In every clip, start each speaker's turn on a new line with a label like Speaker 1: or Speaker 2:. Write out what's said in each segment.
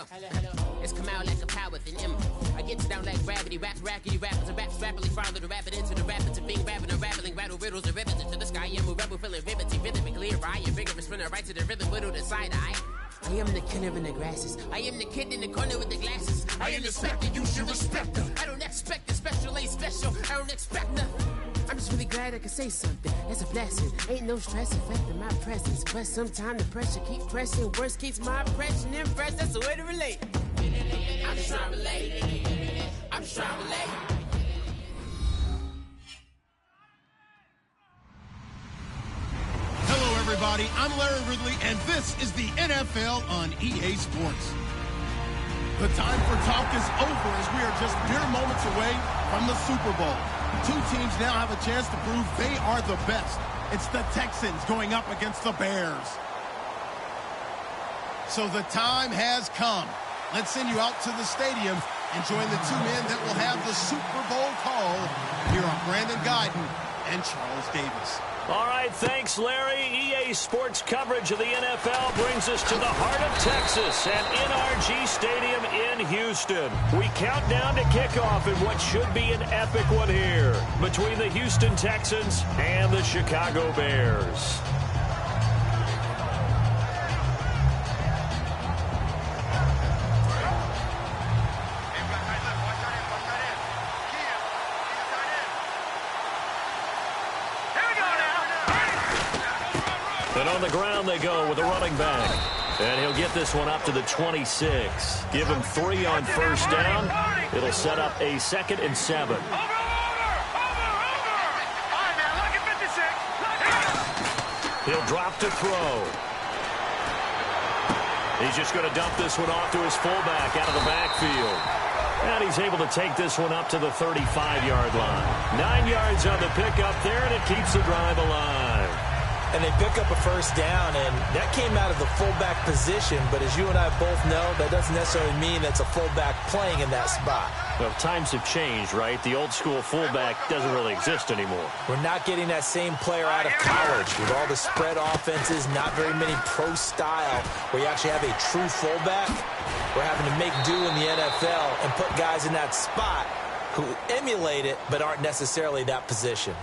Speaker 1: Rambo. It's come out like a power within him. I get down like gravity, rackety rappers and raps rapidly follow the rapid into the rapids of being rapping, unraveling, rattle riddles and rivets into the sky. I'm a rebel feeling riveting, rhythmically clear. I am vigorous, spinner right to the rhythm, widow the side eye. I am the killer in the grasses. I am the kid in the corner with the glasses. I am the specter, you should respect her. I don't expect the special, ain't special. I don't expect nothing. I'm just really glad I could say something. That's a blessing. Ain't no stress affecting my presence. But sometimes the pressure keep pressing. Worst keeps my impression impressed. That's the way to relate. I'm just trying to relate. I'm just trying to relate.
Speaker 2: Hello, everybody. I'm Larry Ridley, and this is the NFL on EA Sports. The time for talk is over as we are just mere moments away from the Super Bowl. Two teams now have a chance to prove they are the best. It's the Texans going up against the Bears. So the time has come. Let's send you out to the stadium and join the two men that will have the Super Bowl call. Here are Brandon Guyton and Charles Davis.
Speaker 3: All right, thanks, Larry. EA Sports coverage of the NFL brings us to the heart of Texas at NRG Stadium in Houston. We count down to kickoff in what should be an epic one here between the Houston Texans and the Chicago Bears. And on the ground they go with a running back. And he'll get this one up to the 26. Give him 3 on first down. It'll set up a 2nd and 7. He'll drop to throw. He's just going to dump this one off to his fullback out of the backfield. And he's able to take this one up to the 35-yard line. 9 yards on the pickup there, and it keeps the drive alive.
Speaker 4: And they pick up a first down, and that came out of the fullback position. But as you and I both know, that doesn't necessarily mean that's a fullback playing in that spot.
Speaker 3: Well, times have changed, right? The old-school fullback doesn't really exist anymore.
Speaker 4: We're not getting that same player out of college. With all the spread offenses, not very many pro style, where you actually have a true fullback. We're having to make do in the NFL and put guys in that spot who emulate it but aren't necessarily that position.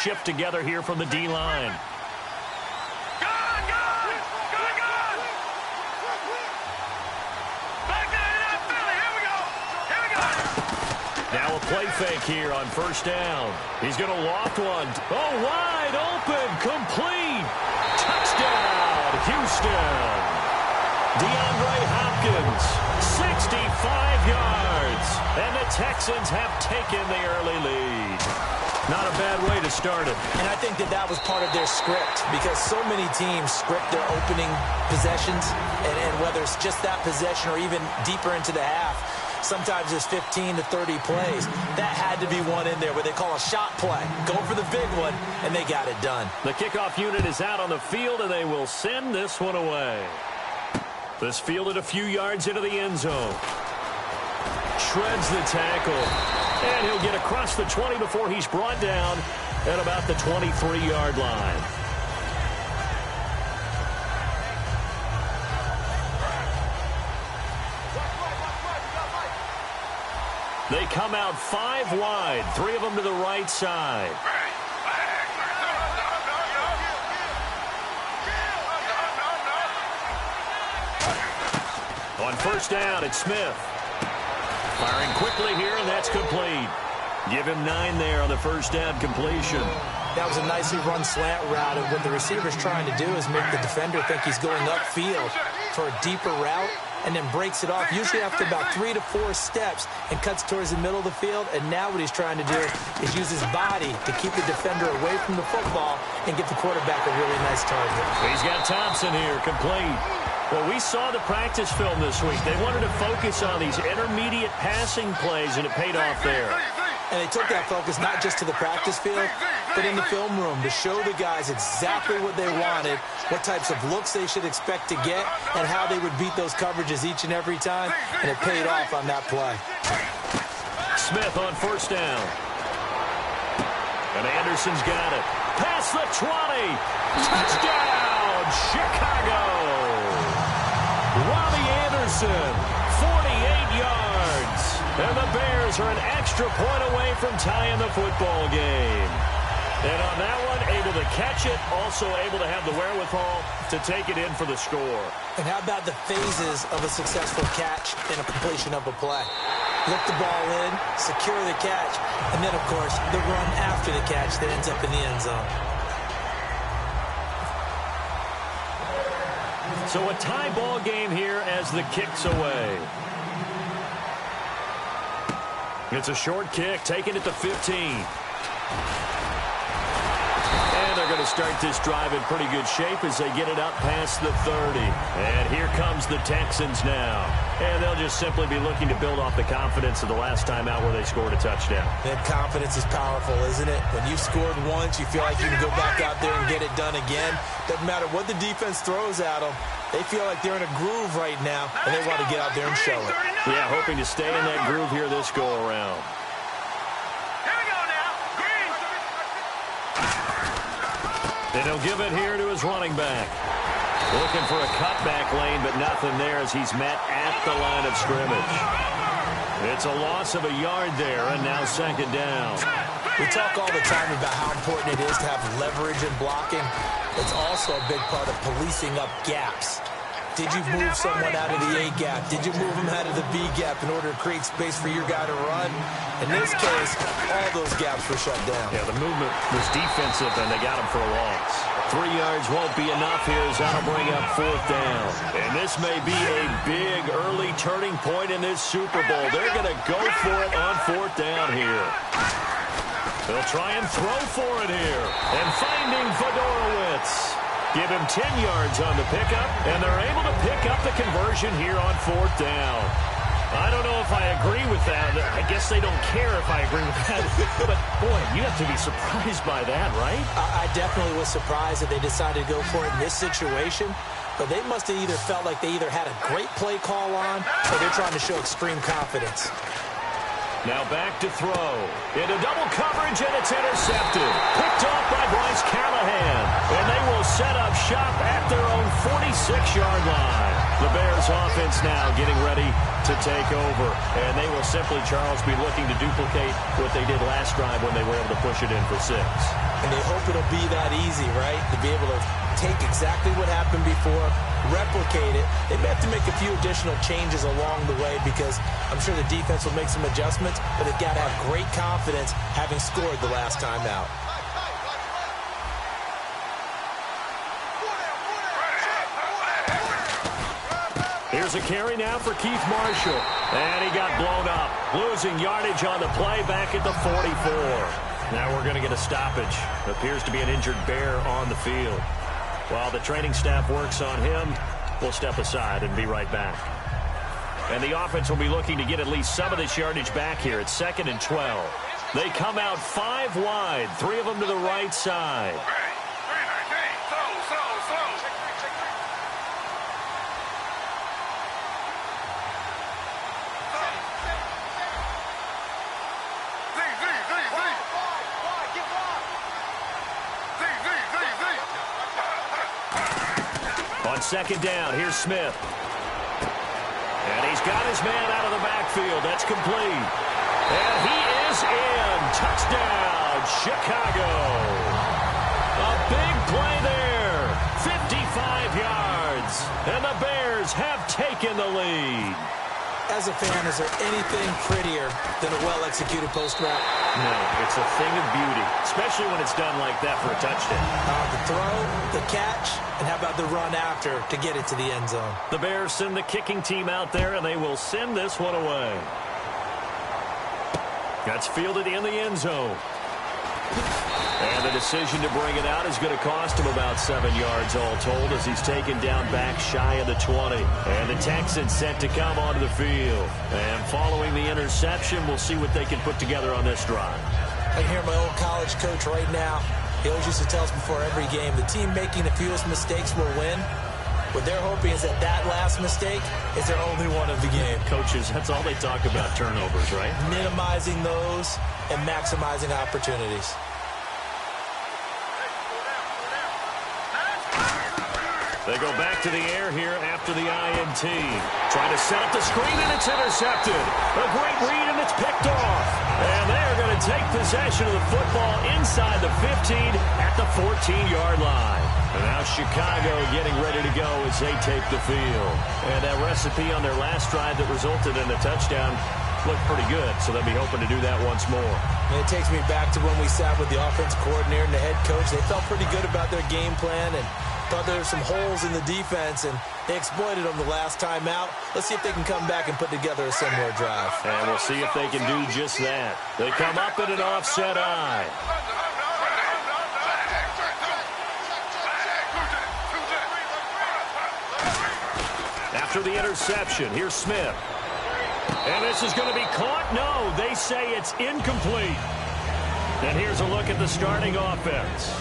Speaker 3: Shift together here from the D-line. Now a play fake here on first down. He's going to loft one. Oh, wide open, complete. Touchdown, Houston. DeAndre Hopkins, 65 yards. And the Texans have taken the early lead. Not a bad way to start it.
Speaker 4: And I think that was part of their script, because so many teams script their opening possessions, and whether it's just that possession or even deeper into the half, sometimes it's 15 to 30 plays. That had to be one in there where they call a shot play. Go for the big one, and they got it done.
Speaker 3: The kickoff unit is out on the field, and they will send this one away. This fielded a few yards into the end zone. Shreds the tackle. And he'll get across the 20 before he's brought down at about the 23-yard line. They come out 5 wide, 3 of them to the right side. On first down, it's Smith. Firing quickly here, and that's complete. Give him 9 there on the first down completion.
Speaker 4: That was a nicely run slant route, and what the receiver's trying to do is make the defender think he's going upfield for a deeper route, and then breaks it off, usually after about 3 to 4 steps, and cuts towards the middle of the field. And now what he's trying to do is use his body to keep the defender away from the football and give the quarterback a really nice target.
Speaker 3: He's got Thompson here, complete. Well, we saw the practice film this week. They wanted to focus on these intermediate passing plays, and it paid off there.
Speaker 4: And they took that focus not just to the practice field, but in the film room to show the guys exactly what they wanted, what types of looks they should expect to get, and how they would beat those coverages each and every time, and it paid off on that play.
Speaker 3: Smith on first down. And Anderson's got it. Past the 20. Touchdown, Chicago. Robbie Anderson, 48 yards. And the Bears are an extra point away from tying the football game. And on that one, able to catch it, also able to have the wherewithal to take it in for the score.
Speaker 4: And how about the phases of a successful catch and a completion of a play? Look the ball in, secure the catch, and then, of course, the run after the catch that ends up in the end zone.
Speaker 3: So a tie ball game here as the kick's away. It's a short kick, taking it to 15. And they're going to start this drive in pretty good shape as they get it up past the 30. And here comes the Texans now. And they'll just simply be looking to build off the confidence of the last time out where they scored a touchdown.
Speaker 4: That confidence is powerful, isn't it? When you've scored once, you feel like you can go back out there and get it done again. Doesn't matter what the defense throws at them. They feel like they're in a groove right now, and they want to get out there and show it.
Speaker 3: Yeah, hoping to stay in that groove here this go-around. And he'll give it here to his running back. Looking for a cutback lane, but nothing there as he's met at the line of scrimmage. It's a loss of a yard there, and now second down.
Speaker 4: We talk all the time about how important it is to have leverage in blocking. It's also a big part of policing up gaps. Did you move someone out of the A gap? Did you move them out of the B gap in order to create space for your guy to run? In this case, all those gaps were shut down.
Speaker 3: Yeah, the movement was defensive, and they got him for a loss. 3 yards won't be enough here as that'll bring up fourth down. And this may be a big early turning point in this Super Bowl. They're going to go for it on fourth down here. They'll try and throw for it here. And finding Fedorowicz. Give him 10 yards on the pickup, and they're able to pick up the conversion here on fourth down. I don't know if I agree with that. I guess they don't care if I agree with that. But, boy, you have to be surprised by that, right?
Speaker 4: I definitely was surprised that they decided to go for it in this situation. But they must have either felt like they either had a great play call on or they're trying to show extreme confidence.
Speaker 3: Now back to throw. Into double coverage, and it's intercepted. Picked off by Bryce Callahan. And they will set up shop at their own 46-yard line. The Bears offense now getting ready to take over. And they will simply, Charles, be looking to duplicate what they did last drive when they were able to push it in for 6.
Speaker 4: And they hope it'll be that easy, right? To be able to take exactly what happened before, replicate it. They may have to make a few additional changes along the way because I'm sure the defense will make some adjustments, but they've got to have great confidence having scored the last time out.
Speaker 3: Here's a carry now for Keith Marshall. And he got blown up. Losing yardage on the play back at the 44. Now we're going to get a stoppage. Appears to be an injured Bear on the field. While the training staff works on him, we'll step aside and be right back. And the offense will be looking to get at least some of this yardage back here. It's 2nd and 12. They come out 5 wide, 3 of them to the right side. On second down, here's Smith. And he's got his man out of the backfield. That's complete. And he is in. Touchdown, Chicago. A big play there. 55 yards. And the Bears have taken the lead.
Speaker 4: As a fan, is there anything prettier than a well-executed post route?
Speaker 3: No, it's a thing of beauty, especially when it's done like that for a touchdown.
Speaker 4: The throw, the catch, and how about the run after to get it to the end zone?
Speaker 3: The Bears send the kicking team out there, and they will send this one away. That's fielded in the end zone. And the decision to bring it out is going to cost him about 7 yards all told as he's taken down back shy of the 20. And the Texans set to come onto the field. And following the interception, we'll see what they can put together on this drive.
Speaker 4: I can hear my old college coach right now. He always used to tell us before every game, the team making the fewest mistakes will win. What they're hoping is that that last mistake is their only one of the game.
Speaker 3: Coaches, that's all they talk about, turnovers, right?
Speaker 4: Minimizing those and maximizing opportunities.
Speaker 3: They go back to the air here after the INT. Trying to set up the screen, and it's intercepted. A great read, and it's picked off. And they're going to take possession of the football inside the 15 at the 14-yard line. And now Chicago getting ready to go as they take the field. And that recipe on their last drive that resulted in a touchdown looked pretty good, so they'll be hoping to do that once more.
Speaker 4: And it takes me back to when we sat with the offensive coordinator and the head coach. They felt pretty good about their game plan and thought there were some holes in the defense, and they exploited them the last time out. Let's see if they can come back and put together a similar drive.
Speaker 3: And we'll see if they can do just that. They come up in an offset eye. After the interception, here's Smith. And this is going to be caught. No, they say it's incomplete. And here's a look at the starting offense.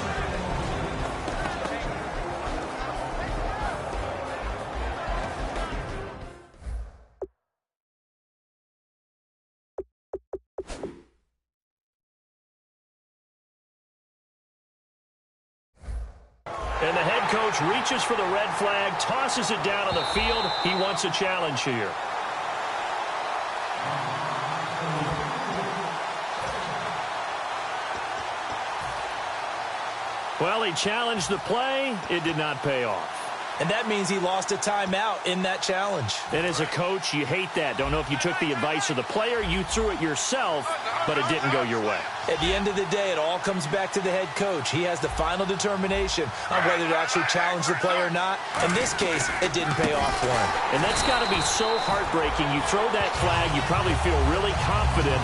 Speaker 3: And the head coach reaches for the red flag, tosses it down on the field. He wants a challenge here. Well, he challenged the play. It did not pay off.
Speaker 4: And that means he lost a timeout in that challenge.
Speaker 3: And as a coach, you hate that. Don't know if you took the advice of the player. You threw it yourself, but it didn't go your way.
Speaker 4: At the end of the day, it all comes back to the head coach. He has the final determination on whether to actually challenge the play or not. In this case, it didn't pay off for him.
Speaker 3: And that's got to be so heartbreaking. You throw that flag, you probably feel really confident,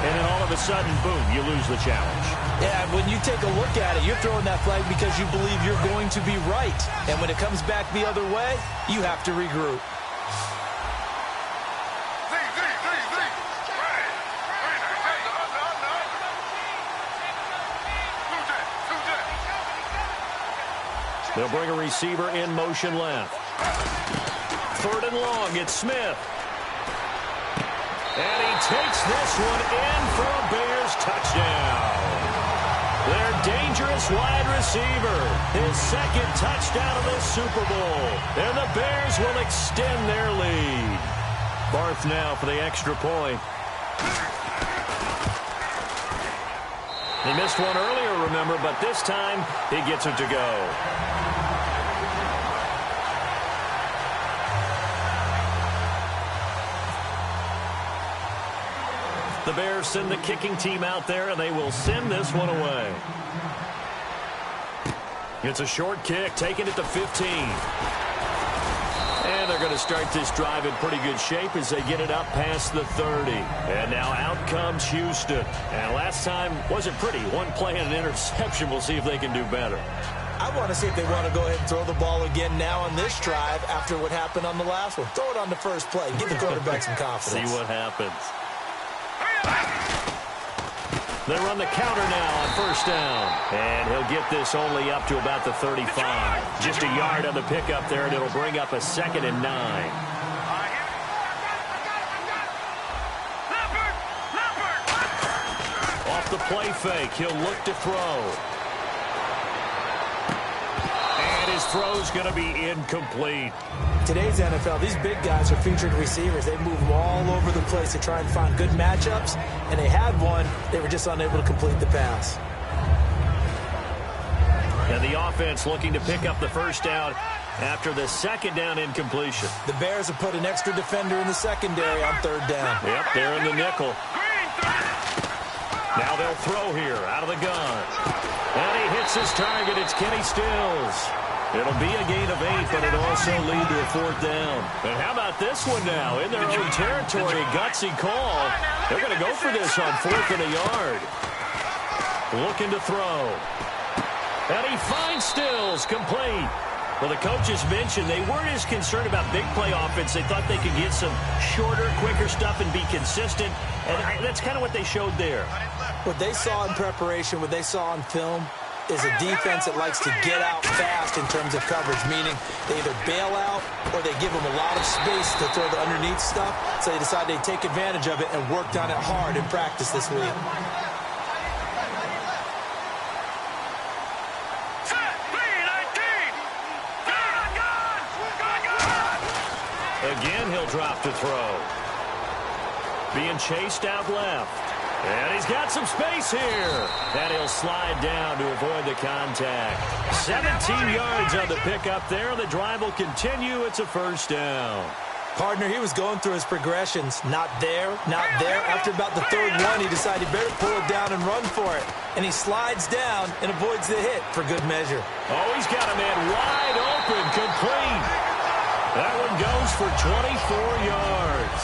Speaker 3: and then all of a sudden, boom, you lose the challenge.
Speaker 4: Yeah, when you take a look at it, you're throwing that flag because you believe you're going to be right. And when it comes back the other way, you have to regroup.
Speaker 3: They'll bring a receiver in motion left. 3rd and long, it's Smith. And he takes this one in for a Bears touchdown. Their dangerous wide receiver, his 2nd touchdown of this Super Bowl. And the Bears will extend their lead. Barth now for the extra point. He missed one earlier, remember, but this time he gets it to go. The Bears send the kicking team out there, and they will send this one away. It's a short kick, taking it to 15. And they're going to start this drive in pretty good shape as they get it up past the 30. And now out comes Houston. And last time wasn't pretty. One play and an interception. We'll see if they can do better.
Speaker 4: I want to see if they want to go ahead and throw the ball again now on this drive after what happened on the last one. Throw it on the first play. Give the quarterback some confidence.
Speaker 3: See what happens. They run the counter now on 1st down. And he'll get this only up to about the 35. Just a yard on the pickup there, and it'll bring up a 2nd and 9. Off the play fake, he'll look to throw. And his throw's going to be incomplete.
Speaker 4: Today's NFL, these big guys are featured receivers. They move all over the place to try and find good matchups, and they had one. They were just unable to complete the pass.
Speaker 3: And the offense looking to pick up the 1st down after the 2nd down incompletion.
Speaker 4: The Bears have put an extra defender in the secondary on 3rd down.
Speaker 3: Yep, they're in the nickel. Now they'll throw here out of the gun. And he hits his target. It's Kenny Stills. It'll be a gain of 8, but it'll also lead to a 4th down. And how about this one now? In their own territory, gutsy call. They're going to go for this on 4th and a yard. Looking to throw. And he finds Stills, complete. Well, the coaches mentioned they weren't as concerned about big play offense. They thought they could get some shorter, quicker stuff and be consistent. And that's kind of what they showed there.
Speaker 4: What they saw in preparation, what they saw on film, is a defense that likes to get out fast in terms of coverage, meaning they either bail out or they give them a lot of space to throw the underneath stuff, so they decide they take advantage of it and worked on it hard in practice this week.
Speaker 3: Again, he'll drop to throw. Being chased out left. And he's got some space here. And he'll slide down to avoid the contact. 17 yards on the pickup there. The drive will continue. It's a first down.
Speaker 4: Partner, he was going through his progressions. Not there, not there. After about the third one, he decided he better pull it down and run for it. And he slides down and avoids the hit for good measure.
Speaker 3: Oh, he's got a man wide open, complete. That one goes for 24 yards.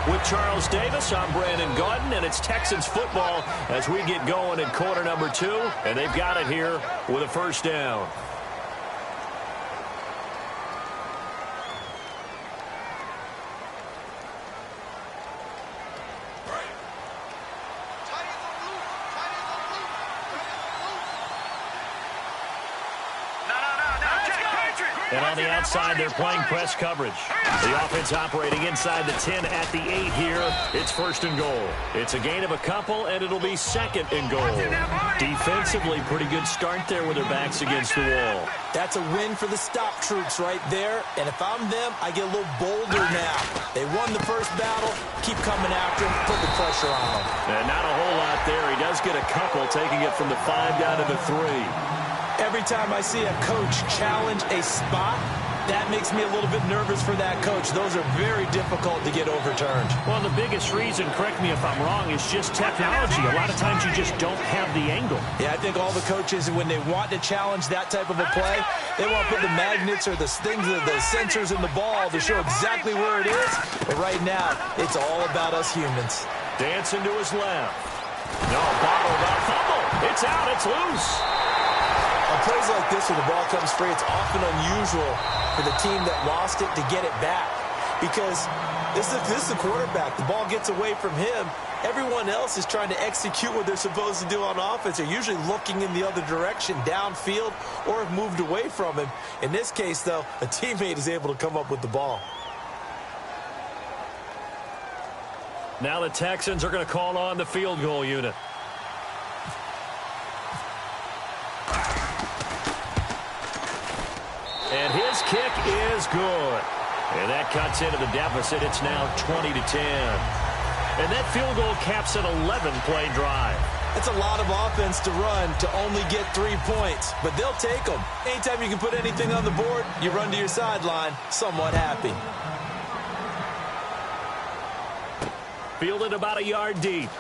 Speaker 3: With Charles Davis, I'm Brandon Gaudin, and it's Texans football as we get going in quarter number 2, and they've got it here with a first down. And on the outside, they're playing press coverage. The offense operating inside the 10 at the 8 here. It's first and goal. It's a gain of a couple, and it'll be second and goal. Defensively, pretty good start there with their backs against the wall.
Speaker 4: That's a win for the stop troops right there. And if I'm them, I get a little bolder now. They won the first battle. Keep coming after him. Put the pressure on him.
Speaker 3: And not a whole lot there. He does get a couple, taking it from the 5 down to the 3.
Speaker 4: Every time I see a coach challenge a spot, that makes me a little bit nervous for that coach. Those are very difficult to get overturned.
Speaker 3: Well, the biggest reason, correct me if I'm wrong, is just technology. A lot of times you just don't have the angle.
Speaker 4: Yeah, I think all the coaches, when they want to challenge that type of a play, they want to put the magnets or the things, the sensors in the ball to show exactly where it is. But right now, it's all about us humans.
Speaker 3: Dancing to his left. No, bottled up, fumble. It's out, it's loose.
Speaker 4: On plays like this, when the ball comes free, it's often unusual for the team that lost it to get it back. Because this is the quarterback. The ball gets away from him. Everyone else is trying to execute what they're supposed to do on offense. They're usually looking in the other direction, downfield, or have moved away from him. In this case, though, a teammate is able to come up with the ball.
Speaker 3: Now the Texans are going to call on the field goal unit. And his kick is good. And that cuts into the deficit. It's now 20-10. And that field goal caps an 11-play drive.
Speaker 4: It's a lot of offense to run to only get 3 points, but they'll take them. Anytime you can put anything on the board, you run to your sideline somewhat happy.
Speaker 3: Fielded about a yard deep.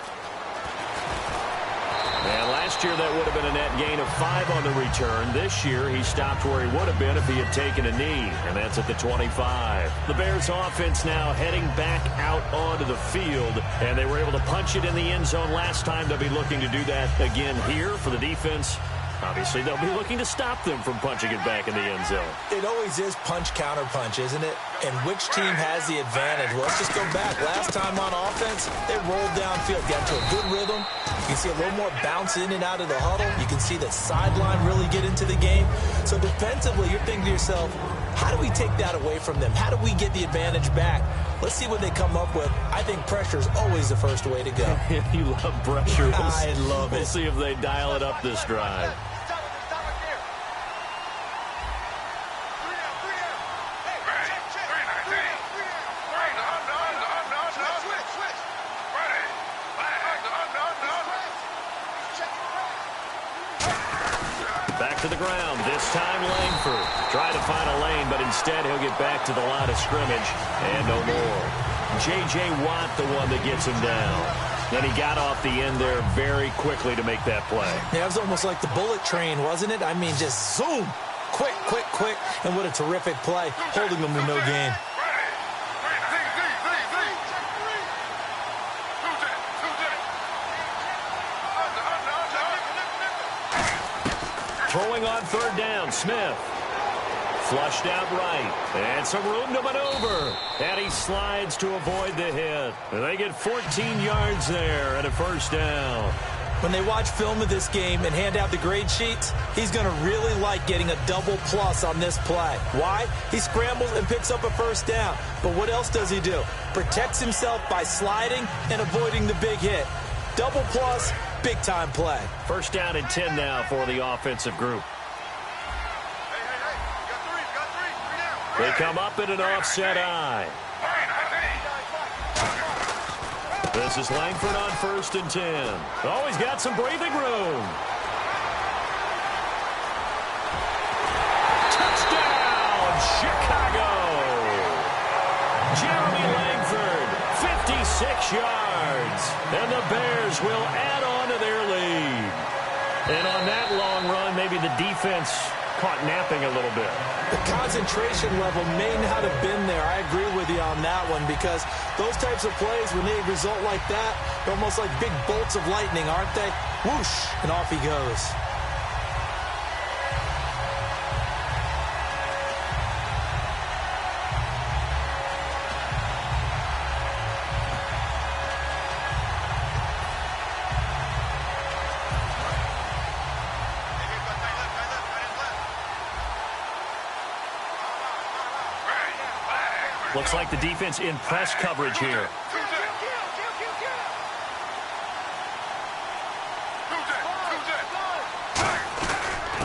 Speaker 3: And last year that would have been a net gain of 5 on the return. This year he stopped where he would have been if he had taken a knee, and that's at the 25. The Bears offense now heading back out onto the field, and they were able to punch it in the end zone last time. They'll be looking to do that again here for the defense. Obviously, they'll be looking to stop them from punching it back in the end zone.
Speaker 4: It always is punch-counter-punch, isn't it? And which team has the advantage? Well, let's just go back. Last time on offense, they rolled downfield, got to a good rhythm. You can see a little more bounce in and out of the huddle. You can see the sideline really get into the game. So defensively, you're thinking to yourself, how do we take that away from them? How do we get the advantage back? Let's see what they come up with. I think pressure is always the first way to go.
Speaker 3: You love pressure.
Speaker 4: I love it.
Speaker 3: We'll see if they dial it up this drive. To the ground, this time Langford. Try to find a lane, but instead he'll get back to the line of scrimmage, and no more. J.J. Watt, the one that gets him down. Then he got off the end there very quickly to make that play.
Speaker 4: Yeah, it was almost like the bullet train, wasn't it? I mean, just zoom, quick, quick, quick, and what a terrific play, holding them to no gain.
Speaker 3: Throwing on third down, Smith. Flushed out right. And some room to maneuver. And he slides to avoid the hit. And they get 14 yards there and a first down.
Speaker 4: When they watch film of this game and hand out the grade sheets, he's going to really like getting a double plus on this play. Why? He scrambles and picks up a first down. But what else does he do? Protects himself by sliding and avoiding the big hit. Double plus, big-time play.
Speaker 3: First down and 10 now for the offensive group. They come up in an offset eye. This is Langford on 1st and 10. Oh, he's got some breathing room. Touchdown, Chicago. Jeremy Langford, 56 yards. And the Bears will add on to their lead. And on that long run, maybe the defense caught napping a little bit.
Speaker 4: The concentration level may not have been there. I agree with you on that one, because those types of plays, when they result like that, they're almost like big bolts of lightning, aren't they? Whoosh, and off he goes.
Speaker 3: Looks like the defense in press coverage here.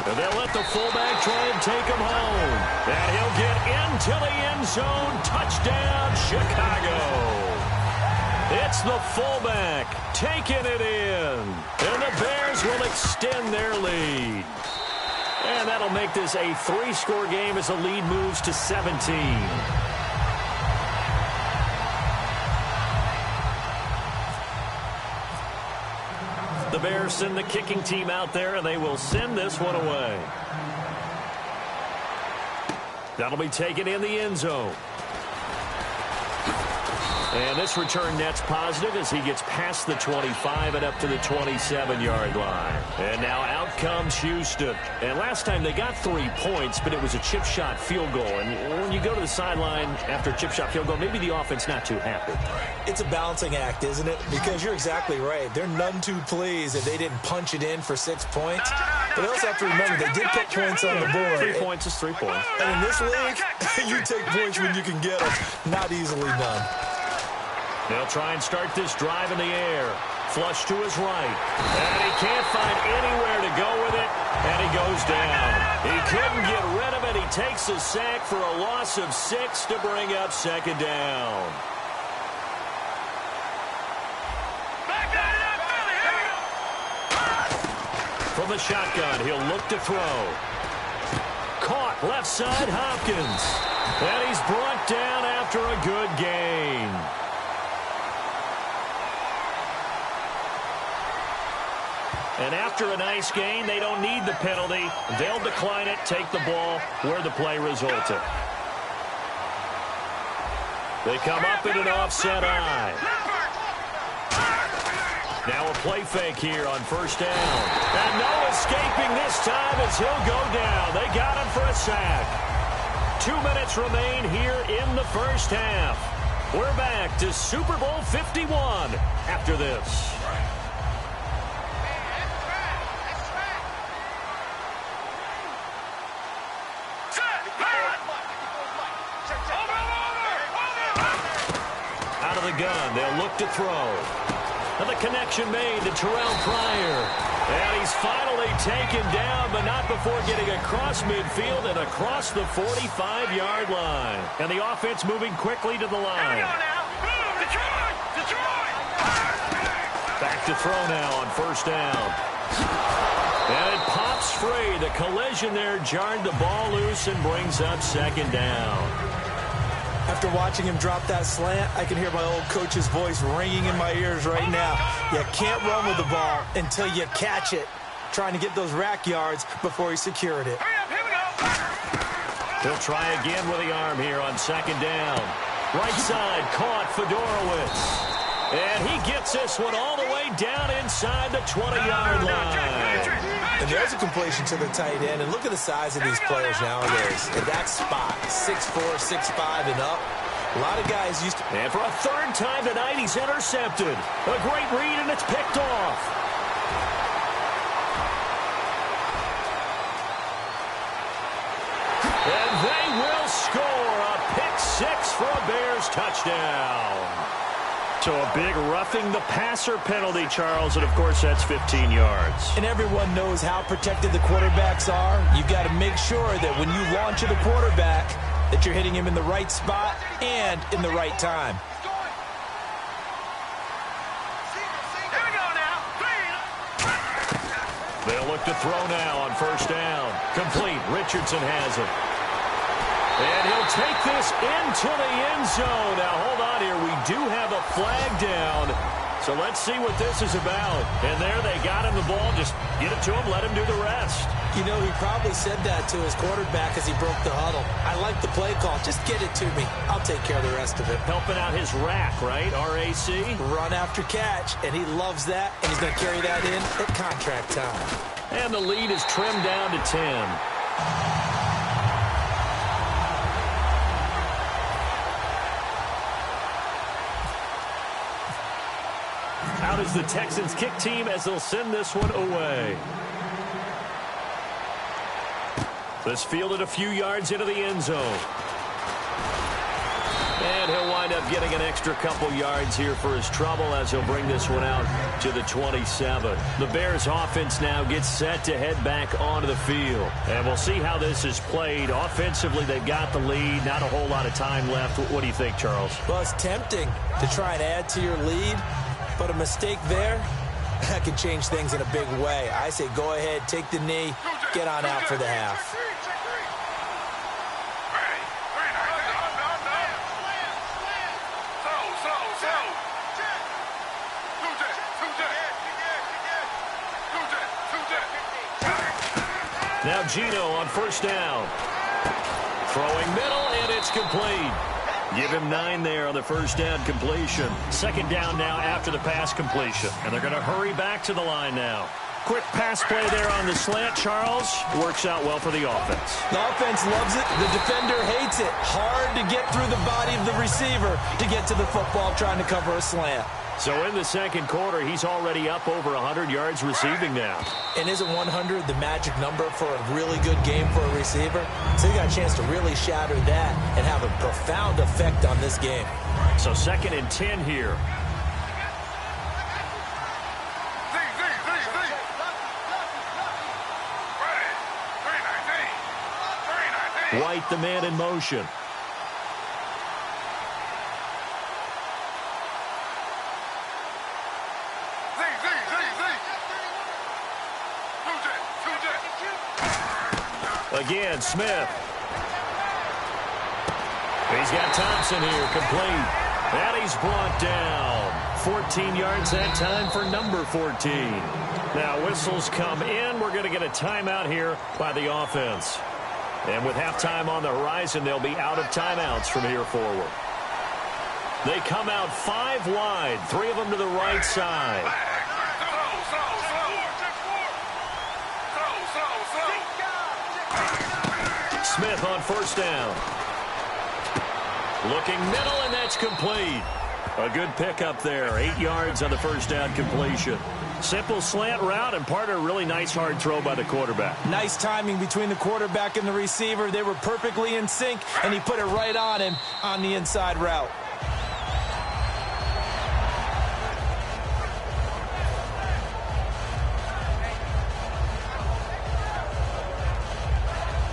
Speaker 3: And they'll let the fullback try and take him home. And he'll get into the end zone. Touchdown, Chicago. It's the fullback taking it in. And the Bears will extend their lead. And that'll make this a 3-score game as the lead moves to 17. The Bears send the kicking team out there, and they will send this one away. That'll be taken in the end zone. And this return net's positive as he gets past the 25 and up to the 27-yard line. And now out comes Houston. And last time they got 3 points, but it was a chip shot field goal. And when you go to the sideline after a chip shot field goal, maybe the offense not too happy.
Speaker 4: It's a balancing act, isn't it? Because you're exactly right. They're none too pleased that they didn't punch it in for 6 points. But they also have to remember they did put points on the board.
Speaker 3: 3 points is 3 points.
Speaker 4: And in this league, you take points when you can get them. Not easily done.
Speaker 3: They'll try and start this drive in the air. Flush to his right. And he can't find anywhere to go with it. And he goes down. He couldn't get rid of it. He takes a sack for a loss of 6 to bring up 2nd down. From the shotgun, he'll look to throw. Caught left side, Hopkins. And he's brought down after a good gain. And after a nice gain, they don't need the penalty. They'll decline it, take the ball where the play resulted. They come up in an offset eye. Now a play fake here on 1st down. And no escaping this time as he'll go down. They got him for a sack. 2 minutes remain here in the first half. We're back to Super Bowl 51 after this. Out of the gun, they'll look to throw. And the connection made to Terrell Pryor. And he's finally taken down, but not before getting across midfield and across the 45-yard line. And the offense moving quickly to the line. Back to throw now on 1st down. And it pops free. The collision there jarred the ball loose and brings up 2nd down.
Speaker 4: After watching him drop that slant, I can hear my old coach's voice ringing in my ears right now. You can't run with the ball until you catch it. Trying to get those rack yards before he secured it.
Speaker 3: He'll try again with the arm here on 2nd down. Right side, caught Fedorowicz. And he gets this one all the way down inside the 20-yard line.
Speaker 4: And there's a completion to the tight end. And look at the size of these players nowadays. In that spot, 6'4", 6'5", and up. A lot of guys used to...
Speaker 3: And for a 3rd time tonight, he's intercepted. A great read, and it's picked off. And they will score a pick six for a Bears touchdown. So a big roughing the passer penalty, Charles, and of course that's 15 yards.
Speaker 4: And everyone knows how protected the quarterbacks are. You've got to make sure that when you launch at the quarterback that you're hitting him in the right spot and in the right time.
Speaker 3: They'll look to throw now on first down. Complete. Richardson has it. And he'll take this into the end zone. Now, hold on here. We do have a flag down. So let's see what this is about. And there they got him the ball. Just get it to him. Let him do the rest.
Speaker 4: You know, he probably said that to his quarterback as he broke the huddle. I like the play call. Just get it to me. I'll take care of the rest of it.
Speaker 3: Helping out his rack, right? R-A-C?
Speaker 4: Run after catch. And he loves that. And he's going to carry that in at contract time.
Speaker 3: And the lead is trimmed down to 10. Out is the Texans kick team as they'll send this one away. This fielded a few yards into the end zone. And he'll wind up getting an extra couple yards here for his trouble as he'll bring this one out to the 27. The Bears offense now gets set to head back onto the field. And we'll see how this is played. Offensively, they've got the lead. Not a whole lot of time left. What do you think, Charles?
Speaker 4: Well, it's tempting to try and add to your lead. But a mistake there, that could change things in a big way. I say go ahead, take the knee, get on out for the half.
Speaker 3: Now Gino on first down. Throwing middle, and it's complete. Give him 9 there on the first down completion. Second down now after the pass completion. And they're going to hurry back to the line now. Quick pass play there on the slant, Charles. Works out well for the offense.
Speaker 4: The offense loves it. The defender hates it. Hard to get through the body of the receiver to get to the football trying to cover a slant.
Speaker 3: So in the second quarter, he's already up over 100 yards receiving now.
Speaker 4: And isn't 100 the magic number for a really good game for a receiver? So you got a chance to really shatter that and have a profound effect on this game.
Speaker 3: So 2nd and 10 here. White, the man in motion. Again, Smith. He's got Thompson here, complete. And he's brought down. 14 yards that time for number 14. Now whistles come in. We're going to get a timeout here by the offense. And with halftime on the horizon, they'll be out of timeouts from here forward. They come out 5 wide, 3 of them to the right side. Smith on first down. Looking middle, and that's complete. A good pickup there. 8 yards on the first down completion. Simple slant route and part of a really nice hard throw by the quarterback.
Speaker 4: Nice timing between the quarterback and the receiver. They were perfectly in sync, and he put it right on him on the inside route.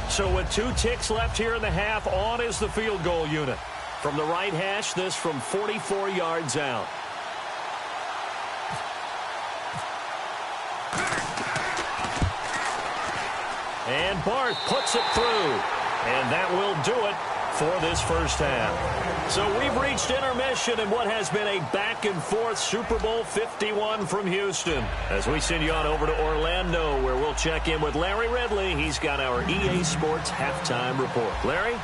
Speaker 3: So with 2 ticks left here in the half, on is the field goal unit. From the right hash, this from 44 yards out. And Bart puts it through. And that will do it for this first half. So we've reached intermission in what has been a back-and-forth Super Bowl 51 from Houston. As we send you on over to Orlando, where we'll check in with Larry Ridley. He's got our EA Sports halftime report. Larry?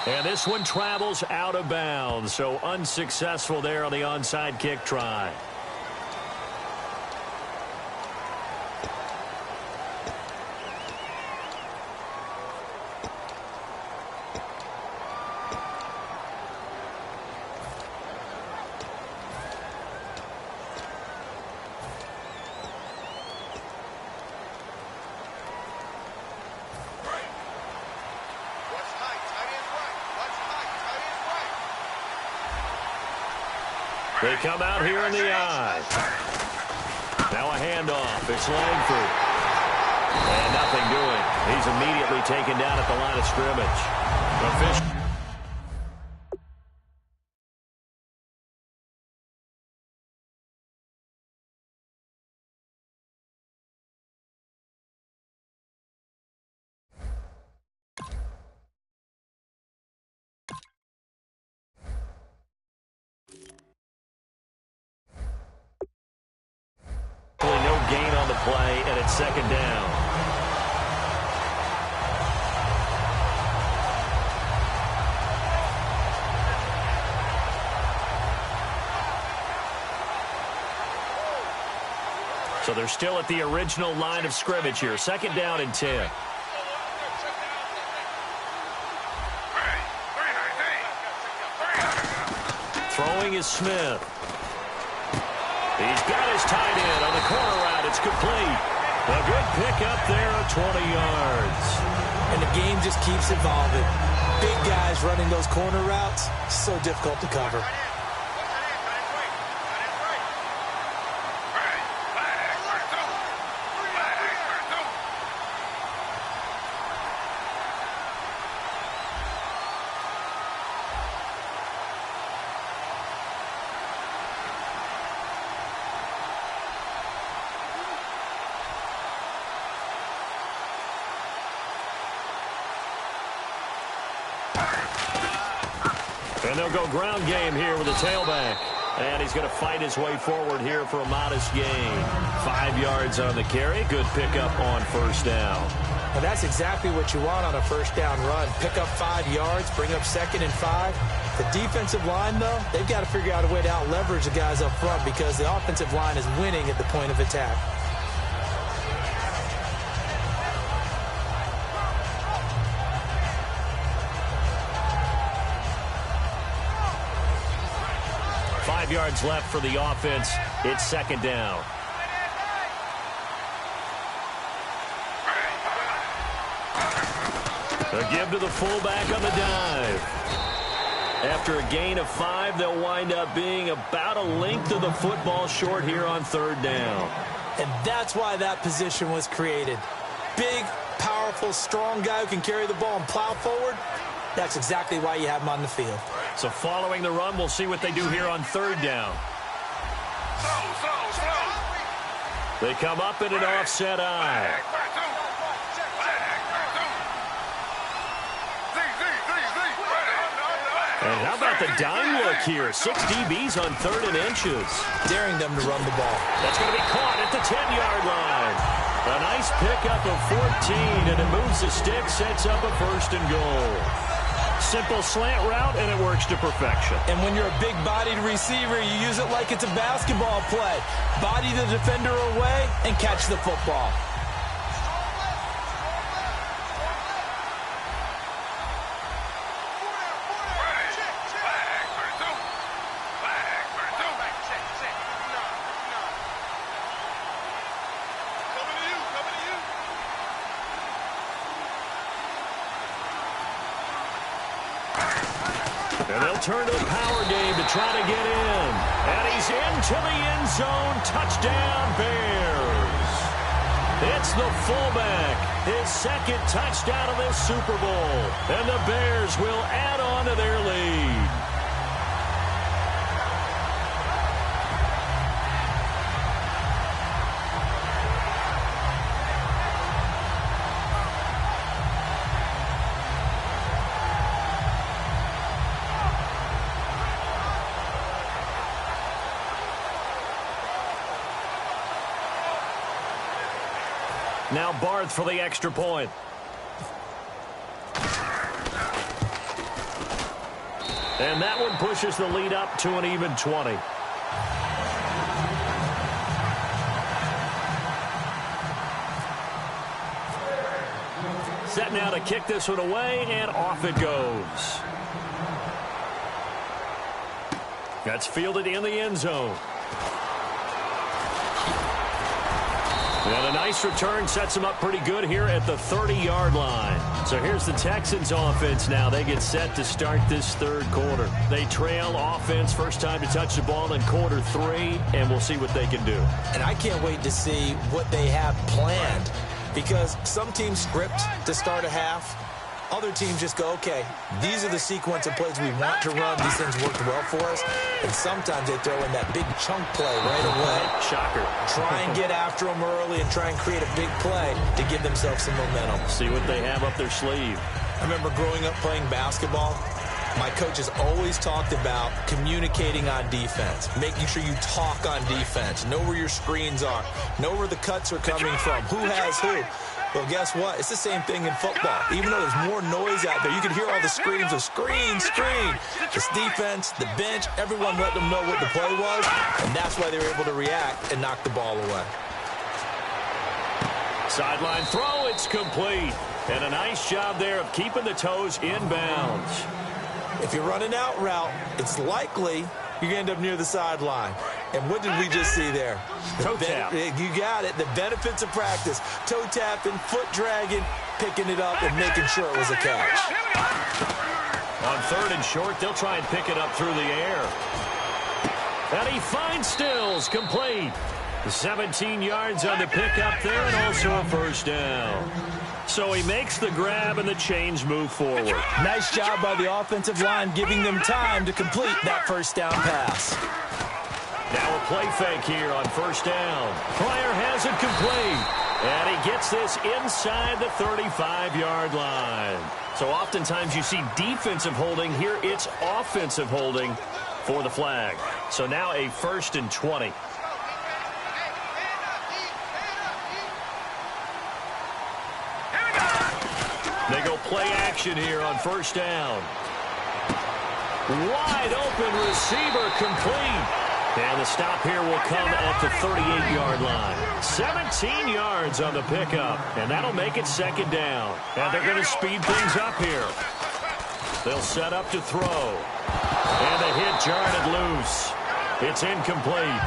Speaker 3: And this one travels out of bounds, so unsuccessful there on the onside kick try. They come out here in the I. Now a handoff. It's Langford. And nothing doing. He's immediately taken down at the line of scrimmage. Official. No gain on the play, and it's second down. So they're still at the original line of scrimmage here. Second down and 10. Throwing is Smith. He's got his tight end on the corner route. It's complete. A good pickup there of 20 yards.
Speaker 4: And the game just keeps evolving. Big guys running those corner routes, so difficult to cover.
Speaker 3: And they'll go ground game here with a tailback. And he's going to fight his way forward here for a modest gain. 5 yards on the carry. Good pickup on first down.
Speaker 4: And that's exactly what you want on a first down run. Pick up 5 yards, bring up 2nd and 5. The defensive line, though, they've got to figure out a way to out-leverage the guys up front because the offensive line is winning at the point of attack.
Speaker 3: Yards left for the offense. It's second down. A give to the fullback on the dive. After a gain of 5, they'll wind up being about a length of the football short here on third down.
Speaker 4: And that's why that position was created. Big, powerful, strong guy who can carry the ball and plow forward. That's exactly why you have him on the field.
Speaker 3: So following the run, we'll see what they do here on third down. They come up in an offset I. And how about the dime look here? 6 DBs on 3rd and inches.
Speaker 4: Daring them to run the ball.
Speaker 3: That's going to be caught at the 10-yard line. A nice pickup of 14, and it moves the stick, sets up a 1st and goal. Simple slant route, and it works to perfection.
Speaker 4: And when you're a big-bodied receiver, you use it like it's a basketball play. Body the defender away and catch the football.
Speaker 3: And they'll turn to the power game to try to get in. And he's into the end zone. Touchdown, Bears. It's the fullback. His 2nd touchdown of this Super Bowl. And the Bears will add on to their lead. Now Barth for the extra point. And that one pushes the lead up to an even 20. Set now to kick this one away, and off it goes. That's fielded in the end zone. And a nice return sets them up pretty good here at the 30-yard line. So here's the Texans offense now. They get set to start this third quarter. They trail offense, first time to touch the ball in quarter 3, and we'll see what they can do.
Speaker 4: And I can't wait to see what they have planned, because some teams script to start a half. Other teams just go, okay, these are the sequence of plays we want to run. These things worked well for us. And sometimes they throw in that big chunk play right away.
Speaker 3: Shocker.
Speaker 4: Try and get after them early and try and create a big play to give themselves some momentum.
Speaker 3: See what they have up their sleeve.
Speaker 4: I remember growing up playing basketball. My coaches always talked about communicating on defense, making sure you talk on defense, know where your screens are, know where the cuts are coming from, who has who. Well, guess what? It's the same thing in football. Even though there's more noise out there, you can hear all the screams of screen, screen. It's defense, the bench, everyone let them know what the play was, and that's why they were able to react and knock the ball away.
Speaker 3: Sideline throw, it's complete. And a nice job there of keeping the toes inbounds.
Speaker 4: If you run an out route, it's likely you're going to end up near the sideline. And what did we just see there?
Speaker 3: Toe tap.
Speaker 4: You got it. The benefits of practice. Toe tapping, foot dragging, picking it up, and making sure it was a catch.
Speaker 3: On 3rd and short, they'll try and pick it up through the air. And he finds Stills, complete. 17 yards on the pickup there, and also a first down. So he makes the grab, and the chains move forward.
Speaker 4: Nice job by the offensive line, giving them time to complete that first down pass.
Speaker 3: Now a play fake here on first down. Pryor has it complete. And he gets this inside the 35-yard line. So oftentimes you see defensive holding. Here it's offensive holding for the flag. So now a 1st and 20. They go play action here on first down. Wide open receiver, complete. And the stop here will come at the 38-yard line. 17 yards on the pickup, and that'll make it 2nd down. And they're going to speed things up here. They'll set up to throw. And the hit jarred it loose. It's incomplete.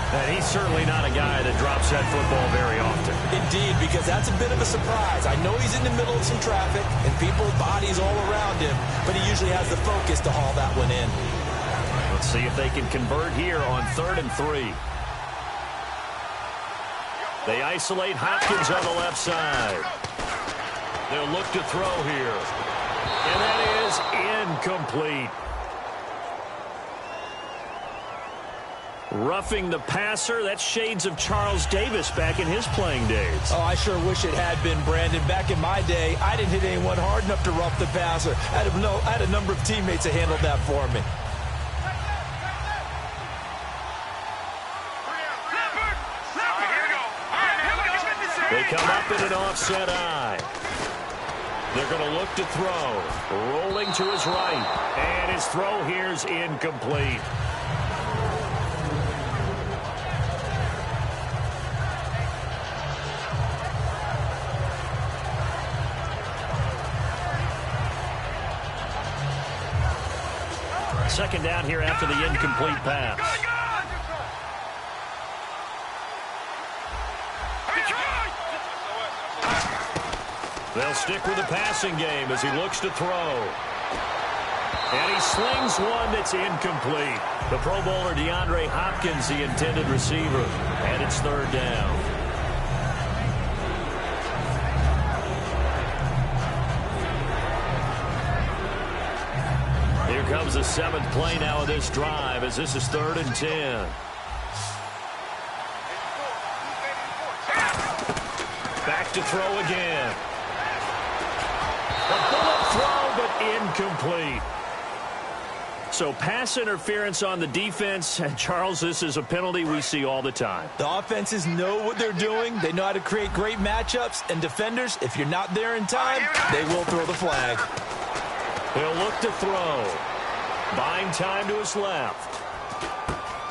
Speaker 3: And he's certainly not a guy that drops that football very often.
Speaker 4: Indeed, because that's a bit of a surprise. I know he's in the middle of some traffic, and people, bodies all around him, but he usually has the focus to haul that one in.
Speaker 3: Let's see if they can convert here on 3rd and 3. They isolate Hopkins on the left side. They'll look to throw here. And that is incomplete. Roughing the passer, that's shades of Charles Davis back in his playing days.
Speaker 4: Oh, I sure wish it had been, Brandon. Back in my day, I didn't hit anyone hard enough to rough the passer. I had a number of teammates that handled that for me.
Speaker 3: They come up in an offset eye. They're going to look to throw. Rolling to his right. And his throw here's incomplete. Second down here after the incomplete pass. They'll stick with the passing game as he looks to throw. And he slings one that's incomplete. The Pro Bowler DeAndre Hopkins, the intended receiver. And it's 3rd down. Here comes the 7th play now of this drive as this is 3rd and 10. Back to throw again. A bullet throw, but incomplete. So pass interference on the defense. And Charles, this is a penalty we see all the time.
Speaker 4: The offenses know what they're doing. They know how to create great matchups. And defenders, if you're not there in time, they will throw the flag.
Speaker 3: He'll look to throw. Buying time to his left.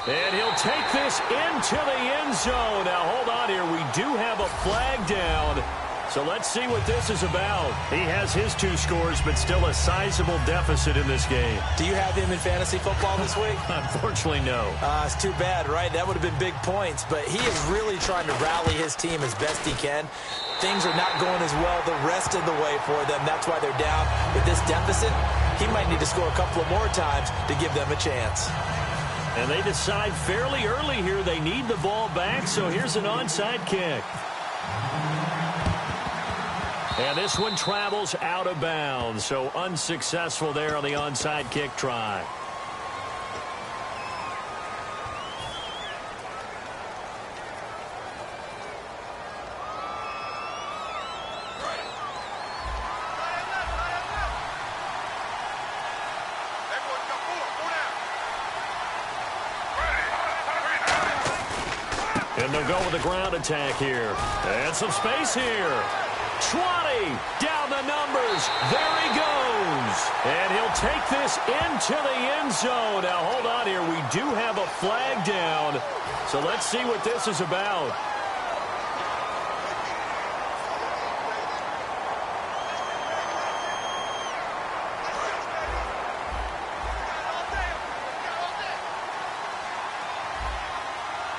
Speaker 3: And he'll take this into the end zone. Now, hold on here. We do have a flag down. So let's see what this is about. He has his 2 scores, but still a sizable deficit in this game.
Speaker 4: Do you have him in fantasy football this week?
Speaker 3: Unfortunately, no.
Speaker 4: It's too bad, right? That would have been big points, but he is really trying to rally his team as best he can. Things are not going as well the rest of the way for them. That's why they're down with this deficit. He might need to score a couple of more times to give them a chance.
Speaker 3: And they decide fairly early here they need the ball back, so here's an onside kick. And this one travels out of bounds, so unsuccessful there on the onside kick try. And they'll go with a ground attack here. And some space here. 20 down the numbers. There he goes. And he'll take this into the end zone. Now, hold on here. We do have a flag down. So let's see what this is about.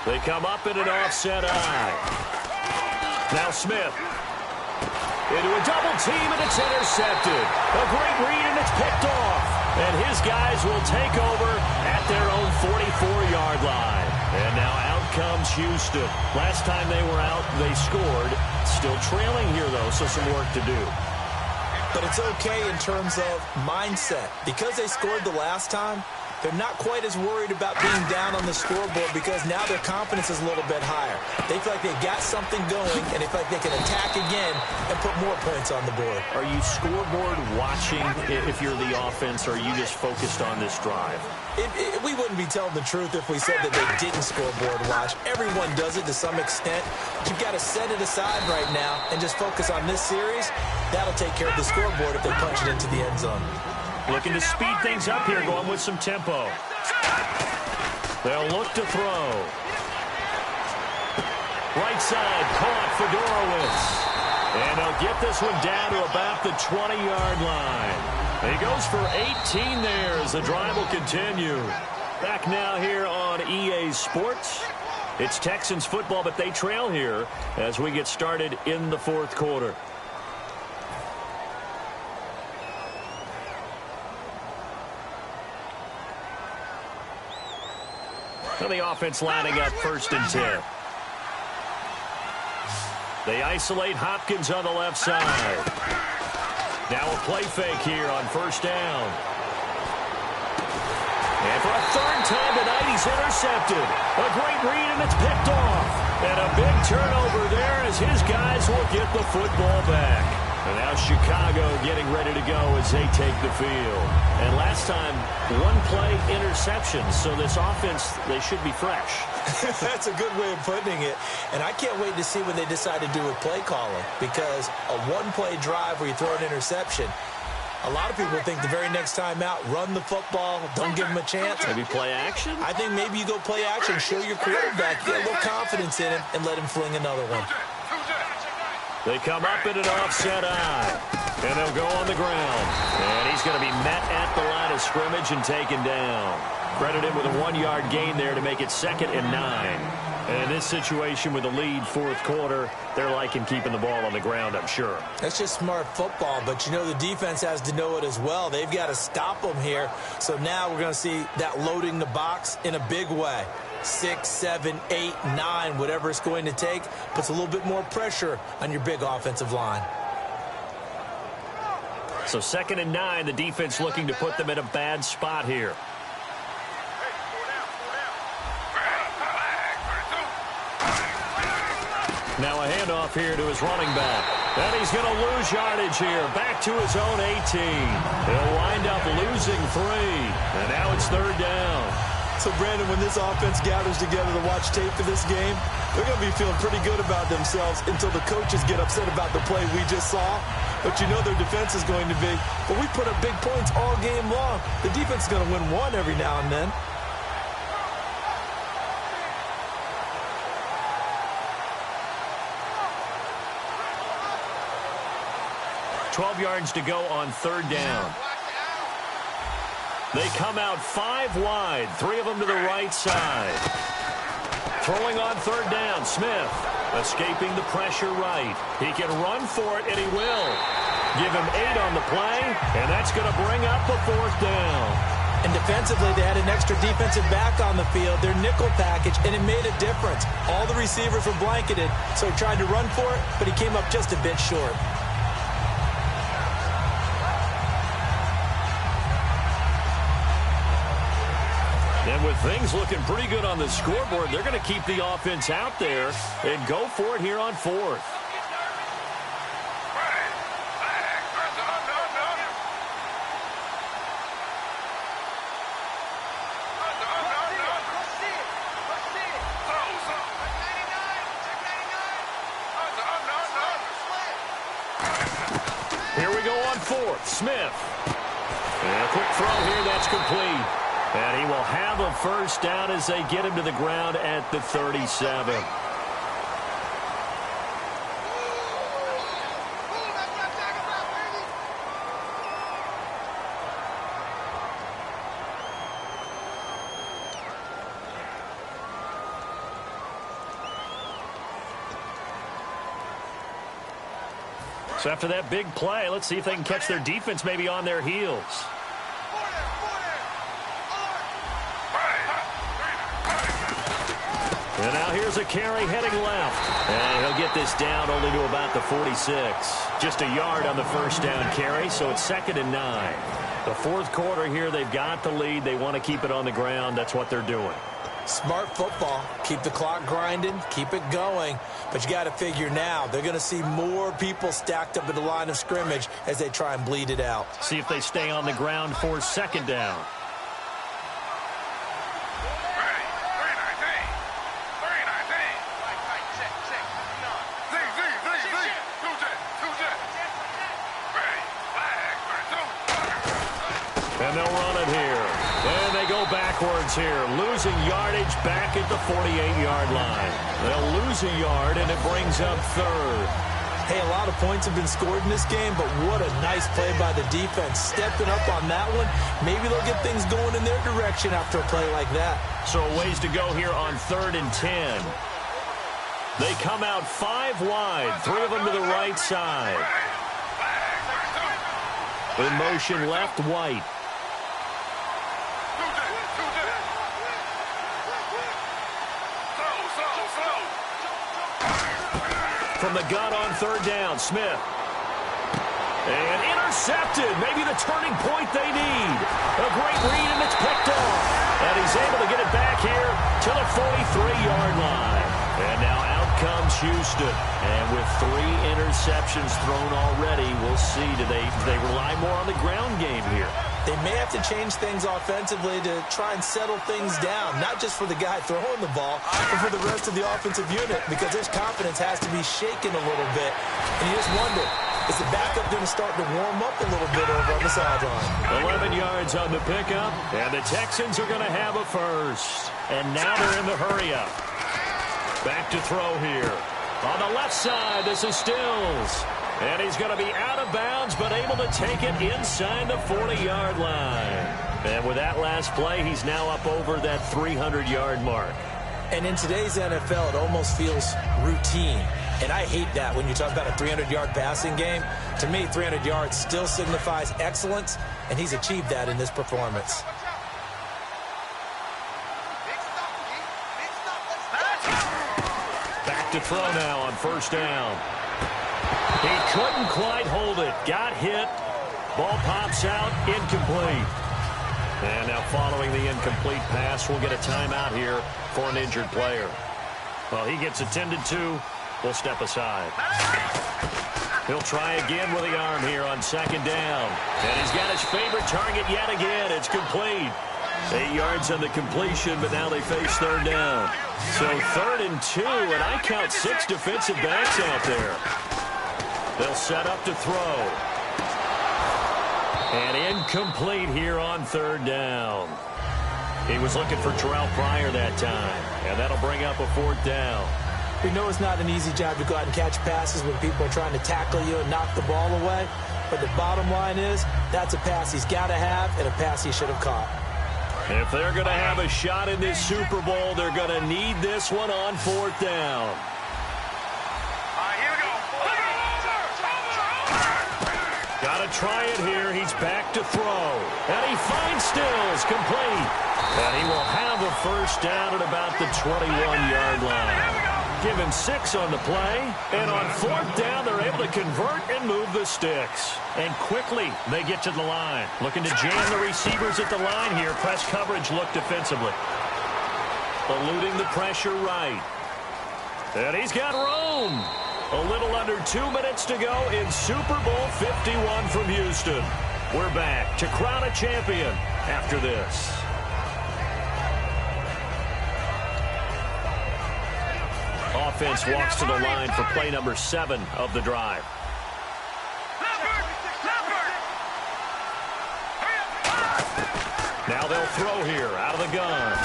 Speaker 3: They come up in an offset eye. Now Smith. Into a double team, and it's intercepted. A great read, and it's picked off. And his guys will take over at their own 44-yard line. And now out comes Houston. Last time they were out, they scored. Still trailing here, though, so some work to do.
Speaker 4: But it's okay in terms of mindset. Because they scored the last time, they're not quite as worried about being down on the scoreboard because now their confidence is a little bit higher. They feel like they got something going, and they feel like they can attack again and put more points on the board.
Speaker 3: Are you scoreboard watching if you're the offense, or are you just focused on this drive?
Speaker 4: We wouldn't be telling the truth if we said that they didn't scoreboard watch. Everyone does it to some extent. But you've got to set it aside right now and just focus on this series. That'll take care of the scoreboard if they punch it into the end zone.
Speaker 3: Looking to speed things up here, going with some tempo. They'll look to throw. Right side, caught for Dorowitz. And they'll get this one down to about the 20-yard line. He goes for 18 there as the drive will continue. Back now here on EA Sports. It's Texans football, but they trail here as we get started in the fourth quarter. So the offense lining up 1st and 10. They isolate Hopkins on the left side. Now a play fake here on 1st down. And for a 3rd time tonight, he's intercepted. A great read, and it's picked off. And a big turnover there as his guys will get the football back. And now Chicago getting ready to go as they take the field. And last time, 1-play interception. So this offense, they should be fresh.
Speaker 4: That's a good way of putting it. And I can't wait to see what they decide to do with play calling. Because a 1-play drive where you throw an interception, a lot of people think the very next time out, run the football, don't give him a chance.
Speaker 3: Maybe play action?
Speaker 4: I think maybe you go play action, show your quarterback, get a little confidence in him, and let him fling another one.
Speaker 3: They come up in an offset eye, and they'll go on the ground. And he's going to be met at the line of scrimmage and taken down. Credit him with a 1-yard gain there to make it 2nd and 9. And in this situation with the lead 4th quarter, they're liking keeping the ball on the ground, I'm sure.
Speaker 4: That's just smart football, but you know the defense has to know it as well. They've got to stop them here. So now we're going to see that loading the box in a big way. 6, 7, 8, 9, whatever it's going to take, puts a little bit more pressure on your big offensive line.
Speaker 3: So 2nd and 9, the defense looking to put them in a bad spot here. Now a handoff here to his running back. And he's going to lose yardage here. Back to his own 18. He'll wind up losing 3. And now it's 3rd down.
Speaker 4: So, Brandon, when this offense gathers together to watch tape for this game, they're going to be feeling pretty good about themselves until the coaches get upset about the play we just saw. But you know their defense is going to be, but we put up big points all game long. The defense is going to win one every now and then.
Speaker 3: 12 yards to go on third down. They come out 5 wide, 3 of them to the right side. Throwing on third down, Smith escaping the pressure right. He can run for it, and he will. Give him 8 on the play, and that's going to bring up a 4th down.
Speaker 4: And defensively, they had an extra defensive back on the field, their nickel package, and it made a difference. All the receivers were blanketed, so he tried to run for it, but he came up just a bit short.
Speaker 3: And with things looking pretty good on the scoreboard, they're going to keep the offense out there and go for it here on 4th. Here we go on 4th. Smith. And a quick throw here. That's complete. And he will have a first down as they get him to the ground at the 37. So after that big play, let's see if they can catch their defense maybe on their heels. And now here's a carry heading left. And he'll get this down only to about the 46. Just a yard on the first down carry, so it's 2nd and 9. The 4th quarter here, they've got the lead. They want to keep it on the ground. That's what they're doing.
Speaker 4: Smart football. Keep the clock grinding. Keep it going. But you got to figure now, they're going to see more people stacked up at the line of scrimmage as they try and bleed it out.
Speaker 3: See if they stay on the ground for 2nd down. And they'll run it here. And they go backwards here. Losing yardage back at the 48-yard line. They'll lose a yard, and it brings up 3rd.
Speaker 4: Hey, a lot of points have been scored in this game, but what a nice play by the defense. Stepping up on that one. Maybe they'll get things going in their direction after a play like that.
Speaker 3: So a ways to go here on 3rd and 10. They come out 5 wide, 3 of them to the right side. In motion left, White. From the gun on 3rd down, Smith. And intercepted. Maybe the turning point they need. A great read, and it's picked off. And he's able to get it back here to the 43-yard line. And now out comes Houston. And with 3 interceptions thrown already, we'll see. Do they rely more on the ground game here?
Speaker 4: They may have to change things offensively to try and settle things down, not just for the guy throwing the ball, but for the rest of the offensive unit, because his confidence has to be shaken a little bit. And you just wonder, is the backup going to start to warm up a little bit over on the sideline?
Speaker 3: 11 yards on the pickup, and the Texans are going to have a first. And now they're in the hurry-up. Back to throw here. On the left side, this is Stills. And he's going to be out of bounds, but able to take it inside the 40-yard line. And with that last play, he's now up over that 300-yard mark.
Speaker 4: And in today's NFL, it almost feels routine. And I hate that when you talk about a 300-yard passing game. To me, 300 yards still signifies excellence, and he's achieved that in this performance.
Speaker 3: Back to throw now on 1st down. He couldn't quite hold it. Got hit. Ball pops out. Incomplete. And now following the incomplete pass, we'll get a timeout here for an injured player. Well, he gets attended to. We'll step aside. He'll try again with the arm here on 2nd down. And he's got his favorite target yet again. It's complete. 8 yards on the completion, but now they face 3rd down. So 3rd and 2, and I count 6 defensive backs out there. They'll set up to throw. And incomplete here on 3rd down. He was looking for Terrell Pryor that time. And that'll bring up a 4th down.
Speaker 4: We know it's not an easy job to go out and catch passes when people are trying to tackle you and knock the ball away. But the bottom line is, that's a pass he's got to have and a pass he should have caught.
Speaker 3: If they're going to have a shot in this Super Bowl, they're going to need this one on 4th down.
Speaker 5: Here we go.
Speaker 3: Got to try it here. He's back to throw. And he finds Stills, complete. And he will have a first down at about the 21-yard line. Give him 6 on the play. And on 4th down, they're able to convert and move the sticks. And quickly, they get to the line. Looking to jam the receivers at the line here. Press coverage look defensively. Eluding the pressure right. And he's got room. A little under 2 minutes to go in Super Bowl 51 from Houston. We're back to crown a champion after this. Offense walks to the line for play number 7 of the drive. Now they'll throw here out of the gun.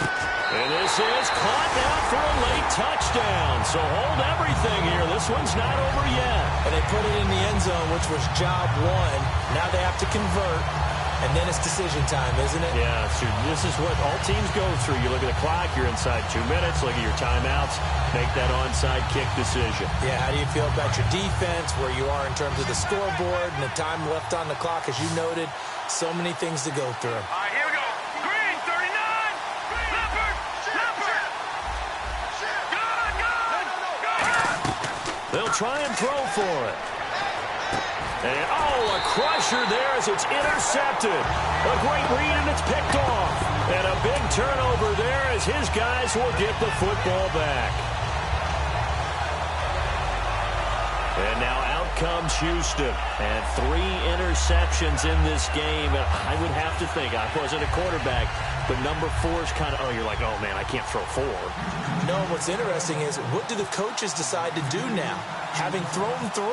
Speaker 3: And this is caught now for a late touchdown. So hold everything here. This one's not over yet.
Speaker 4: And they put it in the end zone, which was job 1. Now they have to convert. And then it's decision time, isn't it?
Speaker 3: Yeah, this is what all teams go through. You look at the clock, you're inside 2 minutes, look at your timeouts, make that onside kick decision.
Speaker 4: Yeah, how do you feel about your defense, where you are in terms of the scoreboard and the time left on the clock? As you noted, so many things to go through.
Speaker 5: Here we go. Green, 39. Leopard.
Speaker 3: They'll try and throw for it. And, a crusher there as it's intercepted. A great read, and it's picked off. And a big turnover there as his guys will get the football back. And now out comes Houston. And 3 interceptions in this game. And I would have to think, I wasn't a quarterback, but number 4 is kind of, you're like, oh, man, I can't throw 4.
Speaker 4: No, what's interesting is, what do the coaches decide to do now? Having thrown 3,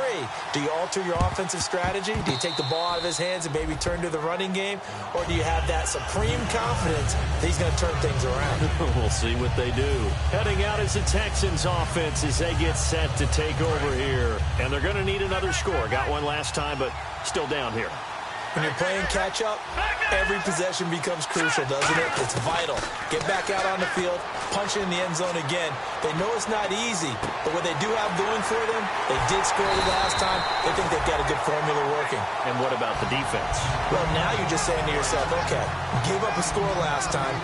Speaker 4: do you alter your offensive strategy? Do you take the ball out of his hands and maybe turn to the running game? Or do you have that supreme confidence that he's going to turn things around?
Speaker 3: We'll see what they do. Heading out is the Texans offense as they get set to take over here. And they're going to need another score. Got one last time, but still down here.
Speaker 4: When you're playing catch-up, every possession becomes crucial, doesn't it? It's vital. Get back out on the field, punch it in the end zone again. They know it's not easy, but what they do have going for them, they did score the last time. They think they've got a good formula working.
Speaker 3: And what about the defense?
Speaker 4: Well, now you're just saying to yourself, okay, gave up a score last time.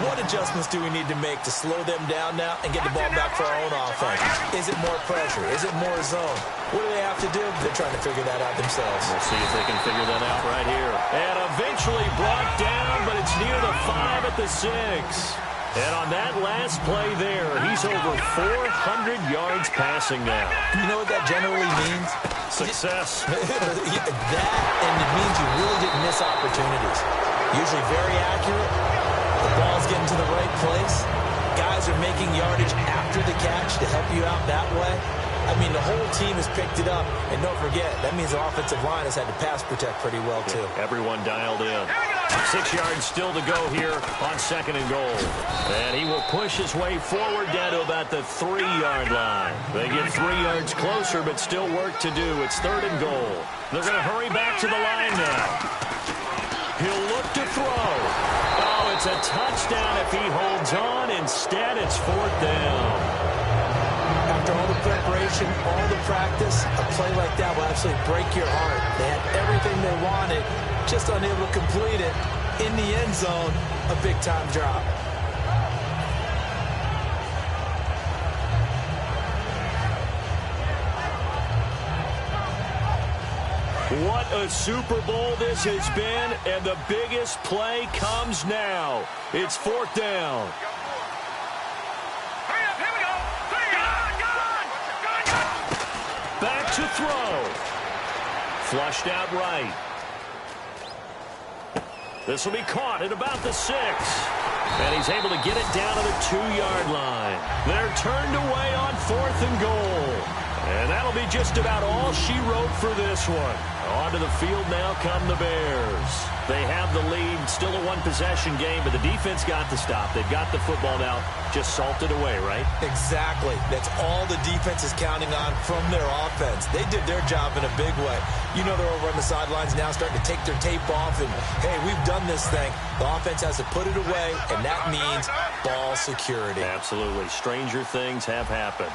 Speaker 4: What adjustments do we need to make to slow them down now and get the ball back for our own offense? Is it more pressure? Is it more zone? What do they have to do? They're trying to figure that out themselves.
Speaker 3: We'll see if they can figure that out right here. And eventually brought down, but it's near the 5 at the 6. And on that last play there, he's over 400 yards passing now.
Speaker 4: You know what that generally means?
Speaker 3: Success.
Speaker 4: That, and it means you really didn't miss opportunities. Usually very accurate. The ball's getting to the right place. Guys are making yardage after the catch to help you out that way. I mean, the whole team has picked it up. And don't forget, that means the offensive line has had to pass protect pretty well, too.
Speaker 3: Everyone dialed in. 6 yards still to go here on 2nd and goal. And he will push his way forward down to about the 3-yard line. They get 3 yards closer, but still work to do. It's 3rd and goal. They're going to hurry back to the line now. He'll look to throw. Oh, it's a touchdown if he holds on. Instead, it's 4th down.
Speaker 4: After all the preparation, all the practice, a play like that will absolutely break your heart. They had everything they wanted, just unable to complete it. In the end zone, a big-time drop.
Speaker 3: What a Super Bowl this has been, and the biggest play comes now. It's 4th down. Back to throw. Flushed out right. This will be caught at about the 6. And he's able to get it down to the 2-yard line. They're turned away on 4th and goal. And that'll be just about all she wrote for this one. Onto the field now come the Bears. They have the lead, still a one-possession game, but the defense got the stop. They've got the football now, just salted away, right?
Speaker 4: Exactly. That's all the defense is counting on from their offense. They did their job in a big way. You know they're over on the sidelines now starting to take their tape off, and, hey, we've done this thing. The offense has to put it away, and that means ball security.
Speaker 3: Absolutely. Stranger things have happened.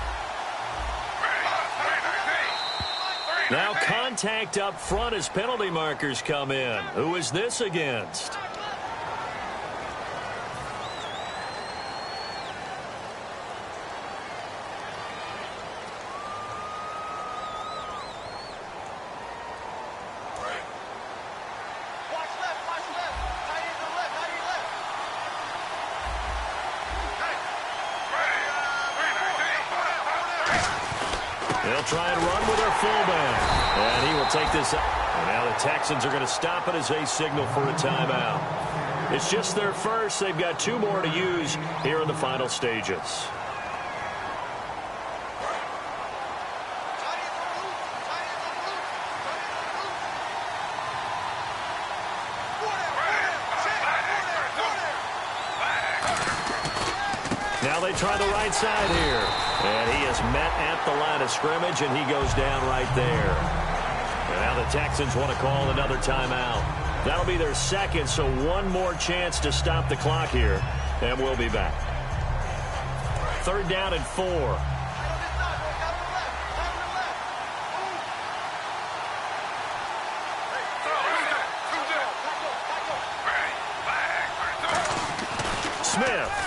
Speaker 3: Now contact up front as penalty markers come in. Who is this against? They'll try and run with their fullback. And he will take this up. And now the Texans are going to stop it as they signal for a timeout. It's just their first. They've got 2 more to use here in the final stages. Now they try the right side here. And he is met at the line of scrimmage, and he goes down right there. And now the Texans want to call another timeout. That'll be their second, so one more chance to stop the clock here, and we'll be back. 3rd down and 4. Smith.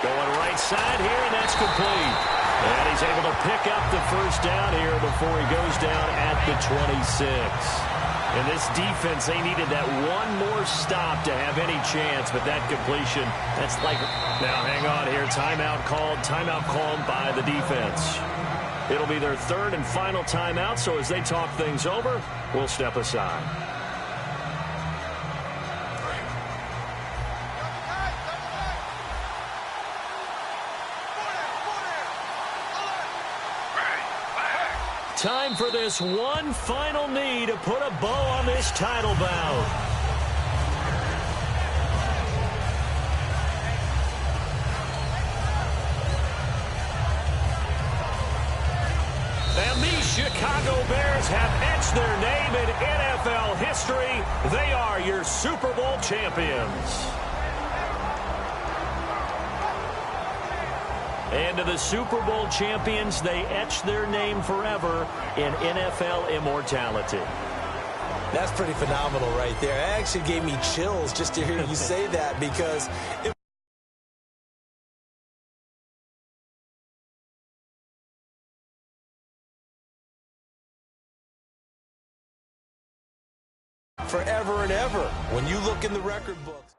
Speaker 3: Going right side here, and that's complete. And he's able to pick up the first down here before he goes down at the 26. And this defense, they needed that one more stop to have any chance, but that completion, that's like... Now, hang on here. Timeout called by the defense. It'll be their 3rd and final timeout, so as they talk things over, we'll step aside. Time for this one final knee to put a bow on this title bout. And these Chicago Bears have etched their name in NFL history. They are your Super Bowl champions. And to the Super Bowl champions, they etch their name forever in NFL immortality.
Speaker 4: That's pretty phenomenal right there. It actually gave me chills just to hear you say that, because forever and ever, when you look in the record books.